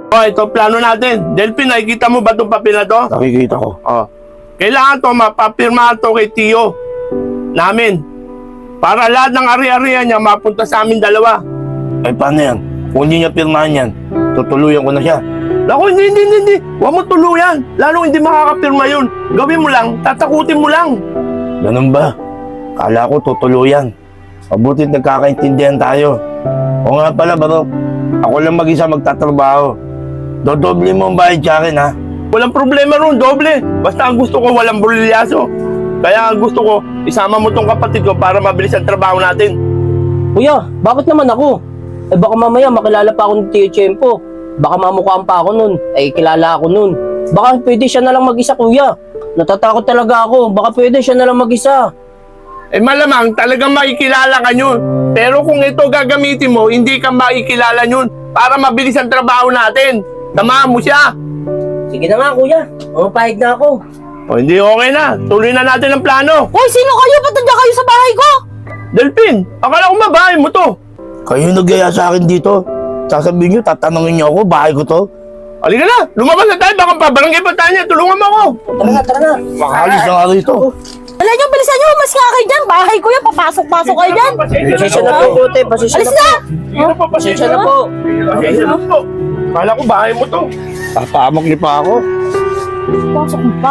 Oh, ito plano natin. Delphin, nakikita mo ba itong papel na to? Nakikita ko. Oh. Kailangan to mapapirmahan to kay Tio namin. Para lahat ng ari-arian niya mapunta sa amin dalawa. Ay, paano yan? Kung hindi niya pirmahan yan, tutuluyan ko na siya. Naku, hindi. Huwag mo tuluyan. Lalo hindi makakapirma yun. Gawin mo lang, tatakutin mo lang. Ganun ba? Kala ko tutuluyan. Mabuti nagkakaintindihan tayo. O nga pala, Barok. Ako lang mag-isa magtatrabaho. Dodoble mo ang bayad sa akin, ha? Walang problema ron, doble. Basta ang gusto ko, walang bulilyaso. Kaya ang gusto ko, isama mo tong kapatid ko para mabilis ang trabaho natin. Kuya, bakit naman ako? Eh baka mamaya makilala pa ako ng Tio Tiyempo. Baka mamukhaan pa ako nun. Eh kilala ako nun. Baka pwede siya na lang mag-isa, kuya. Natatakot talaga ako. Baka pwede siya na lang mag-isa. Eh malamang talagang makikilala ka nyo. Pero kung ito gagamitin mo, hindi ka makikilala nyo para mabilis ang trabaho natin. Samahan mo siya. Sige na nga, kuya. Pahig na ako. O hindi okay na. Tuloy na natin ang plano. Hoy, sino kayo? Ba't nandiyan kayo sa bahay ko? Delphin, akala ko mabahay mo to. Kayo nagaya sa akin dito. Sasabihin niyo, tatanungin niyo ako, bahay ko to. Halika na, lumabas na tayo. Baka pabarangay pa tayo niya. Tulungan mo ako. Tara na. Makahalis na nga rito. Wala niyo, bilisan niyo. Mas nga kayo dyan. Bahay ko yan. Papasok-pasok kayo dyan. Pasensya na po, kote. Pasensya Alis na na! po. Pasensya na po. Pasensya na po. Akala ko bahay mo to. Tapamak niyo pa ako. Pasok mo pa.